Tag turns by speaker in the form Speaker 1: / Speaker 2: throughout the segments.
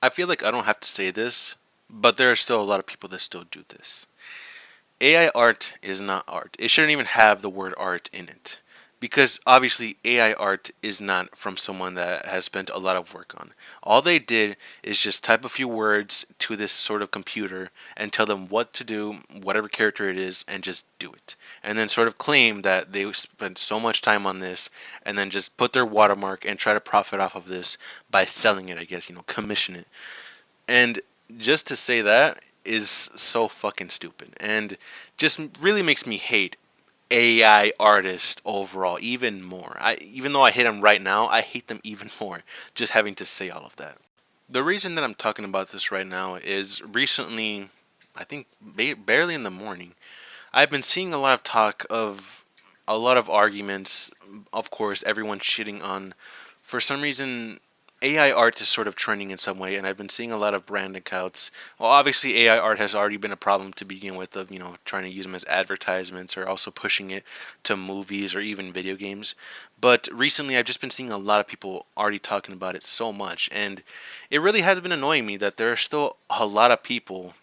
Speaker 1: I feel like I don't have to say this, but there are still a lot of people that still do this. AI art is not art. It shouldn't even have the word art in it. Because obviously, AI art is not from someone that has spent a lot of work on. All they did is just type a few words to this sort of computer and tell them what to do, whatever character it is, and just do it. And then sort of claim that they spent so much time on this and then just put their watermark and try to profit off of this by selling it, I guess, commission it. And just to say that is so fucking stupid and just really makes me hate AI artists overall even more. Even though I hate them right now, I hate them even more just having to say all of that. The reason that I'm talking about this right now is recently, I think barely in the morning, I've been seeing a lot of talk of a lot of arguments. Of course, everyone shitting on, for some reason, AI art is sort of trending in some way, and I've been seeing a lot of brand accounts. Well, obviously, AI art has already been a problem to begin with, of trying to use them as advertisements or also pushing it to movies or even video games. But recently, I've just been seeing a lot of people already talking about it so much, and it really has been annoying me that there are still a lot of people.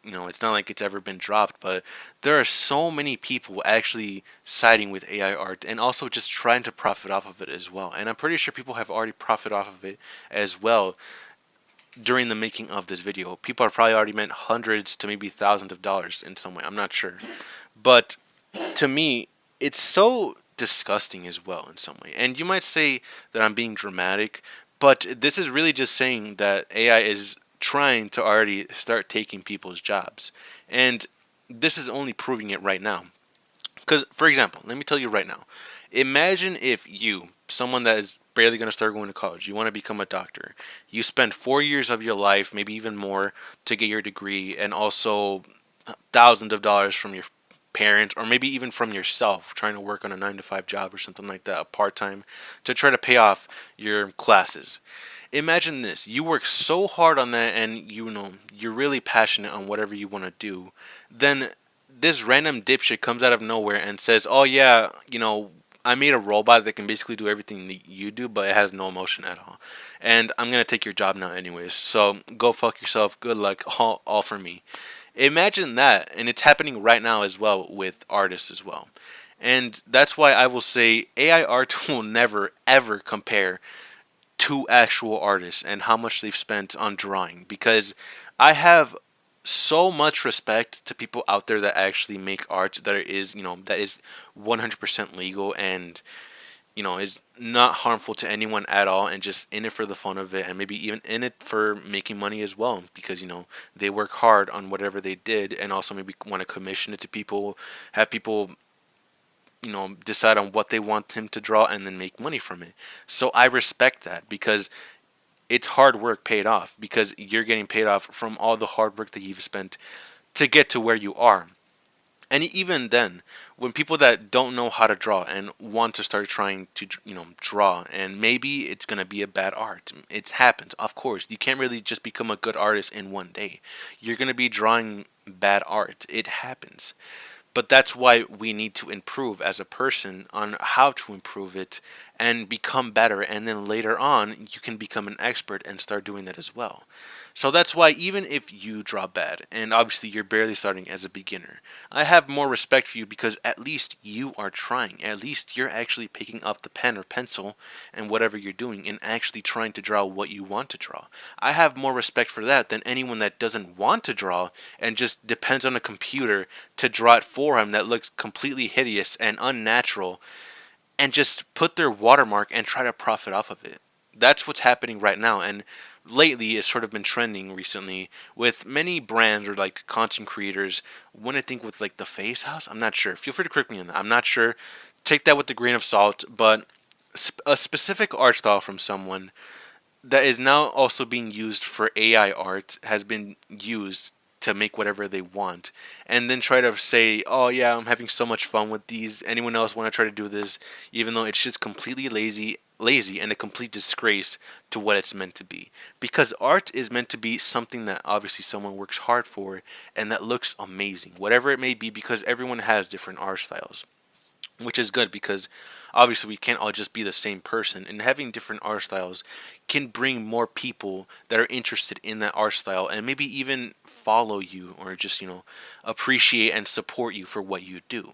Speaker 1: It's not like it's ever been dropped, but there are so many people actually siding with AI art and also just trying to profit off of it as well. And I'm pretty sure people have already profited off of it as well during the making of this video. People have probably already made hundreds to maybe thousands of dollars in some way. I'm not sure. But to me, it's so disgusting as well in some way. And you might say that I'm being dramatic, but this is really just saying that AI is trying to already start taking people's jobs. And this is only proving it right now. Because, for example, let me tell you right now, imagine if you, someone that is barely going to start going to college, you want to become a doctor, you spend 4 years of your life, maybe even more, to get your degree, and also thousands of dollars from your parents or maybe even from yourself trying to work on a 9 to 5 job or something like that, a part-time, to try to pay off your classes. Imagine this, you work so hard on that and you're really passionate on whatever you want to do, then this random dipshit comes out of nowhere and says, oh yeah, I made a robot that can basically do everything that you do, but it has no emotion at all, and I'm gonna take your job now anyways, so go fuck yourself, good luck, all for me. Imagine that, and it's happening right now as well with artists as well. And that's why I will say AI art will never ever compare to actual artists and how much they've spent on drawing, because I have so much respect to people out there that actually make art that is 100% legal and is not harmful to anyone at all and just in it for the fun of it and maybe even in it for making money as well, because they work hard on whatever they did and also maybe want to commission it to people, have people decide on what they want him to draw and then make money from it. So I respect that because it's hard work paid off, because you're getting paid off from all the hard work that you've spent to get to where you are. And even then, when people that don't know how to draw and want to start trying to draw, and maybe it's going to be a bad art, it happens, of course. You can't really just become a good artist in one day. You're going to be drawing bad art, it happens. But that's why we need to improve as a person on how to improve it and become better. And then later on, you can become an expert and start doing that as well. So that's why even if you draw bad, and obviously you're barely starting as a beginner, I have more respect for you because at least you are trying. At least you're actually picking up the pen or pencil and whatever you're doing and actually trying to draw what you want to draw. I have more respect for that than anyone that doesn't want to draw and just depends on a computer to draw it for him that looks completely hideous and unnatural and just put their watermark and try to profit off of it. That's what's happening right now, and lately it's sort of been trending recently with many brands or like content creators. When I think with like the Face House, I'm not sure. Feel free to correct me on that. I'm not sure. Take that with a grain of salt, but a specific art style from someone that is now also being used for AI art has been used to make whatever they want and then try to say, oh yeah, I'm having so much fun with these, anyone else want to try to do this, even though it's just completely lazy and a complete disgrace to what it's meant to be, because art is meant to be something that obviously someone works hard for and that looks amazing, whatever it may be, because everyone has different art styles. which is good because obviously we can't all just be the same person, and having different art styles can bring more people that are interested in that art style and maybe even follow you or just appreciate and support you for what you do.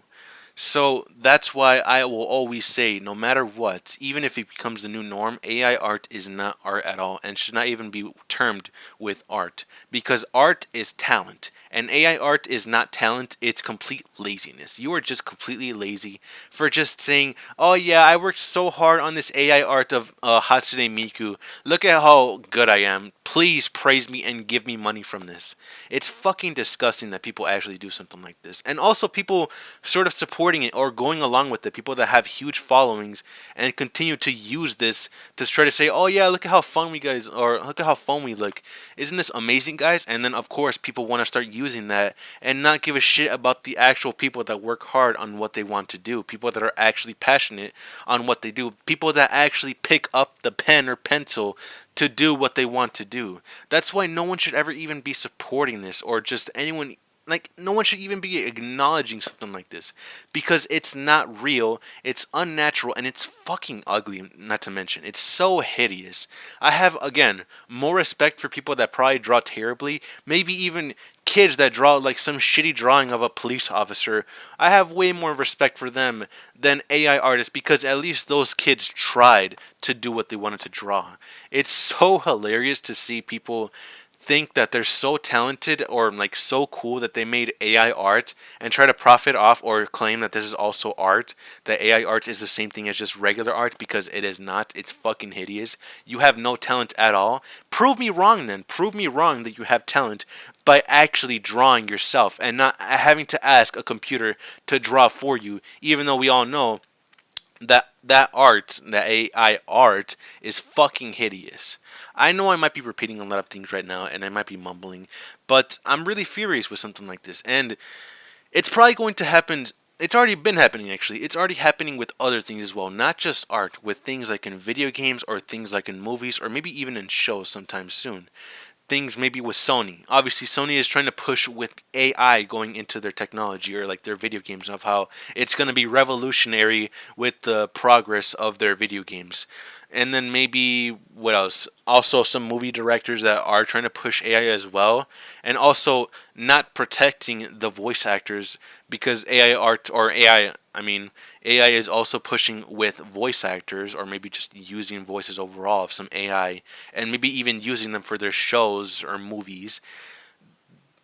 Speaker 1: So that's why I will always say, no matter what, even if it becomes the new norm, AI art is not art at all and should not even be termed with art, because art is talent. And AI art is not talent, it's complete laziness. You are just completely lazy for just saying, oh yeah, I worked so hard on this AI art of Hatsune Miku. Look at how good I am. Please praise me and give me money from this. It's fucking disgusting that people actually do something like this. And also people sort of supporting it or going along with it, people that have huge followings and continue to use this to try to say, oh yeah, look at how fun we guys, or look at how fun we look. Isn't this amazing, guys? And then of course people want to start using that and not give a shit about the actual people that work hard on what they want to do, people that are actually passionate on what they do, people that actually pick up the pen or pencil to do what they want to do. That's why no one should ever even be supporting this, or just anyone, like, no one should even be acknowledging something like this, because it's not real, it's unnatural, and it's fucking ugly, not to mention it's so hideous. I have, again, more respect for people that probably draw terribly, maybe even kids that draw like some shitty drawing of a police officer. I have way more respect for them than AI artists, because at least those kids tried to do what they wanted to draw. It's so hilarious to see people think that they're so talented or like so cool that they made AI art and try to profit off or claim that this is also art, that AI art is the same thing as just regular art, because it is not. It's fucking hideous. You have no talent at all. Prove me wrong then. Prove me wrong that you have talent by actually drawing yourself and not having to ask a computer to draw for you, even though we all know that art, that AI art, is fucking hideous. I know I might be repeating a lot of things right now, and I might be mumbling, but I'm really furious with something like this, and it's probably going to happen. It's already been happening, actually. It's already happening with other things as well, not just art, with things like in video games or things like in movies or maybe even in shows sometime soon. Things maybe with Sony. Obviously, Sony is trying to push with AI going into their technology or like their video games, of how it's going to be revolutionary with the progress of their video games. And then maybe what else? Also, some movie directors that are trying to push AI as well, and also not protecting the voice actors, because AI art, or AI, I mean, AI is also pushing with voice actors, or maybe just using voices overall of some AI, and maybe even using them for their shows or movies,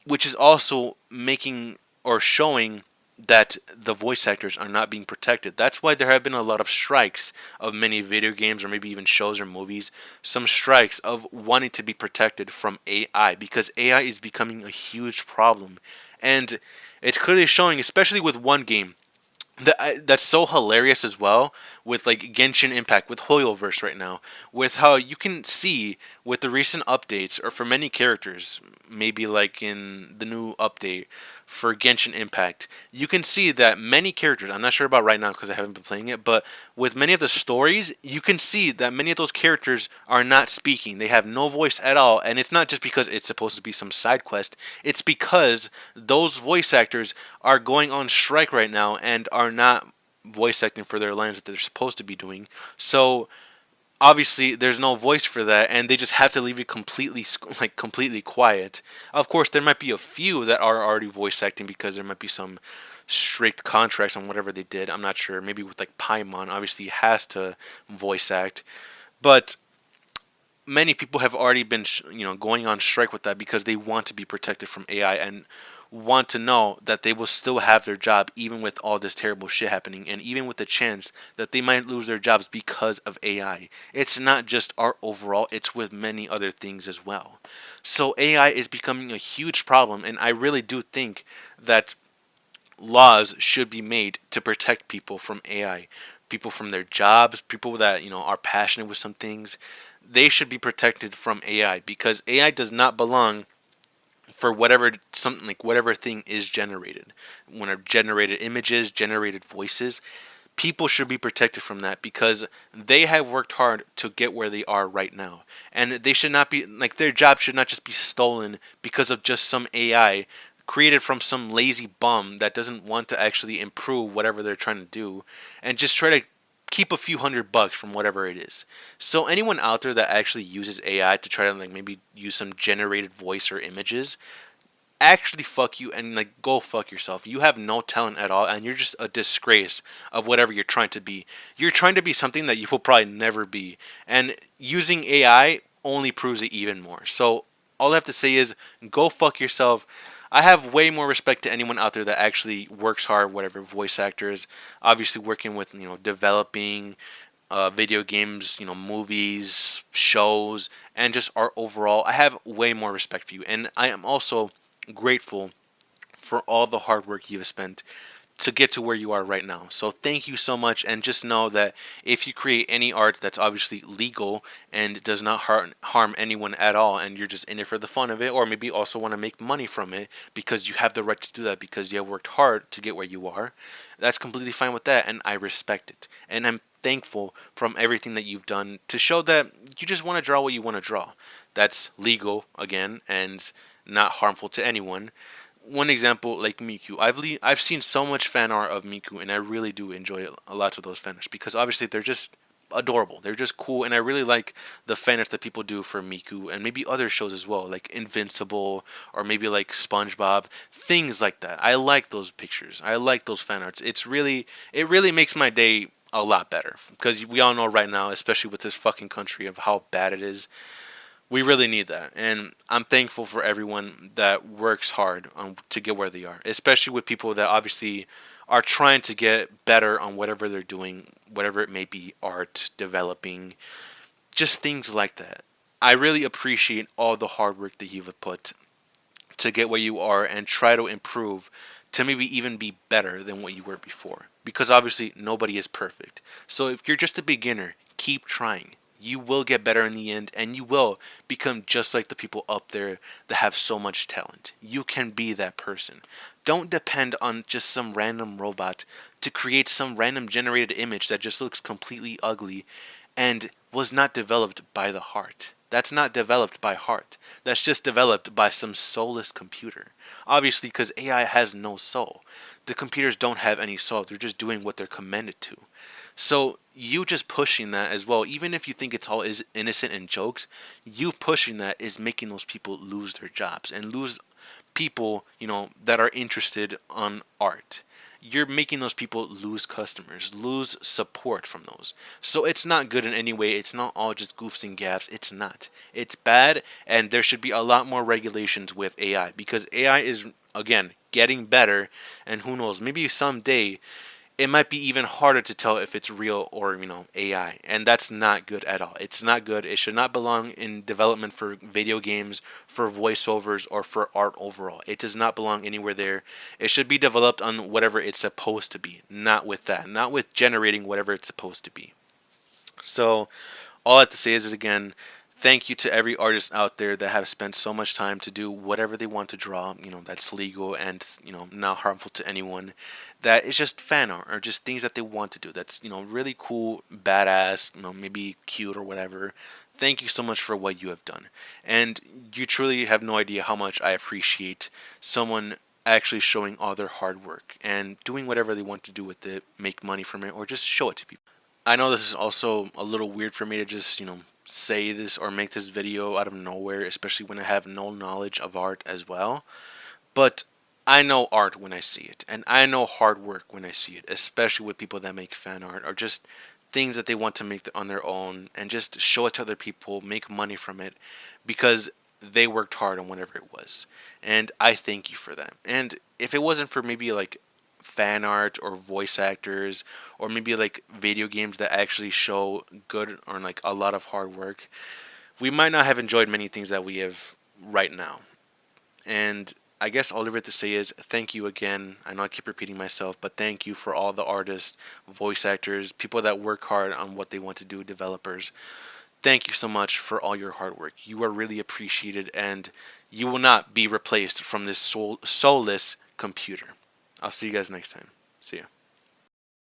Speaker 1: which is also making or showing that the voice actors are not being protected. That's why there have been a lot of strikes of many video games or maybe even shows or movies. Some strikes of wanting to be protected from AI, because AI is becoming a huge problem. And it's clearly showing, especially with one game that's so hilarious as well, with like Genshin Impact, with Hoyoverse right now, with how you can see with the recent updates, or for many characters, maybe like in the new update for Genshin Impact, you can see that many characters, I'm not sure about right now because I haven't been playing it, but with many of the stories, you can see that many of those characters are not speaking. They have no voice at all, and it's not just because it's supposed to be some side quest, it's because those voice actors are going on strike right now and are not voice acting for their lines that they're supposed to be doing. So obviously there's no voice for that, and they just have to leave it completely quiet. Of course, there might be a few that are already voice acting because there might be some strict contracts on whatever they did. I'm not sure. Maybe with like Paimon, obviously he has to voice act, but many people have already been going on strike with that because they want to be protected from AI and want to know that they will still have their job even with all this terrible shit happening, and even with the chance that they might lose their jobs because of AI. It's not just art overall, it's with many other things as well. So AI is becoming a huge problem, and I really do think that laws should be made to protect people from AI, people from their jobs, people that are passionate with some things. They should be protected from AI, because AI does not belong for whatever something, like whatever thing is generated. When are generated images, generated voices, people should be protected from that, because they have worked hard to get where they are right now, and they should not be like, their job should not just be stolen because of just some AI created from some lazy bum that doesn't want to actually improve whatever they're trying to do, and just try to keep a few $100 from whatever it is. So anyone out there that actually uses AI to try to like maybe use some generated voice or images, actually fuck you and like go fuck yourself. You have no talent at all, and you're just a disgrace of whatever you're trying to be. You're trying to be something that you will probably never be, and using AI only proves it even more. So all I have to say is go fuck yourself. I have way more respect to anyone out there that actually works hard, whatever, voice actors, obviously working with, developing video games, movies, shows, and just art overall. I have way more respect for you, and I am also grateful for all the hard work you have spent to get to where you are right now. So thank you so much, and just know that if you create any art that's obviously legal and does not harm anyone at all, and you're just in it for the fun of it, or maybe also want to make money from it because you have the right to do that because you have worked hard to get where you are, that's completely fine with that, and I respect it. And I'm thankful from everything that you've done to show that you just want to draw what you want to draw. That's legal, again, and not harmful to anyone. One example, like Miku, I've seen so much fan art of Miku, and I really do enjoy a lot of those fan arts because obviously they're just adorable. They're just cool, and I really like the fan arts that people do for Miku and maybe other shows as well, like Invincible or maybe like SpongeBob, things like that. I like those pictures. I like those fan arts. It really makes my day a lot better because we all know right now, especially with this fucking country, of how bad it is. We really need that, and I'm thankful for everyone that works hard to get where they are, especially with people that obviously are trying to get better on whatever they're doing, whatever it may be, art, developing, just things like that. I really appreciate all the hard work that you've put to get where you are and try to improve to maybe even be better than what you were before. Because obviously nobody is perfect. So if you're just a beginner, keep trying. You will get better in the end, and you will become just like the people up there that have so much talent. You can be that person. Don't depend on just some random robot to create some random generated image that just looks completely ugly and was not developed by the heart. That's not developed by heart. That's just developed by some soulless computer. Obviously, because AI has no soul. The computers don't have any soul. They're just doing what they're commanded to. So you just pushing that as well, even if you think it's all is innocent and jokes, you pushing that is making those people lose their jobs and lose people, that are interested on art. You're making those people lose customers, lose support from those. So it's not good in any way. It's not all just goofs and gaffs. It's not. It's bad, and there should be a lot more regulations with AI because AI is, again, getting better, and who knows, maybe someday it might be even harder to tell if it's real or AI, and that's not good at all. It's not good. It should not belong in development for video games, for voiceovers, or for art overall. It does not belong anywhere there. It should be developed on whatever it's supposed to be, not with that, not with generating whatever it's supposed to be. So all I have to say is again, thank you to every artist out there that have spent so much time to do whatever they want to draw, that's legal and, not harmful to anyone. That is just fan art or just things that they want to do. That's, really cool, badass, maybe cute or whatever. Thank you so much for what you have done. And you truly have no idea how much I appreciate someone actually showing all their hard work and doing whatever they want to do with it, make money from it, or just show it to people. I know this is also a little weird for me to just, say this or make this video out of nowhere, especially when I have no knowledge of art as well. But I know art when I see it, and I know hard work when I see it, especially with people that make fan art or just things that they want to make on their own and just show it to other people, make money from it because they worked hard on whatever it was. And I thank you for that. And if it wasn't for maybe like fan art or voice actors or maybe like video games that actually show good or like a lot of hard work, we might not have enjoyed many things that we have right now. And I guess all I have to say is thank you again. I know I keep repeating myself, but thank you for all the artists, voice actors, people that work hard on what they want to do, developers. Thank you so much for all your hard work. You are really appreciated, and you will not be replaced from this soulless computer. I'll see you guys next time. See ya.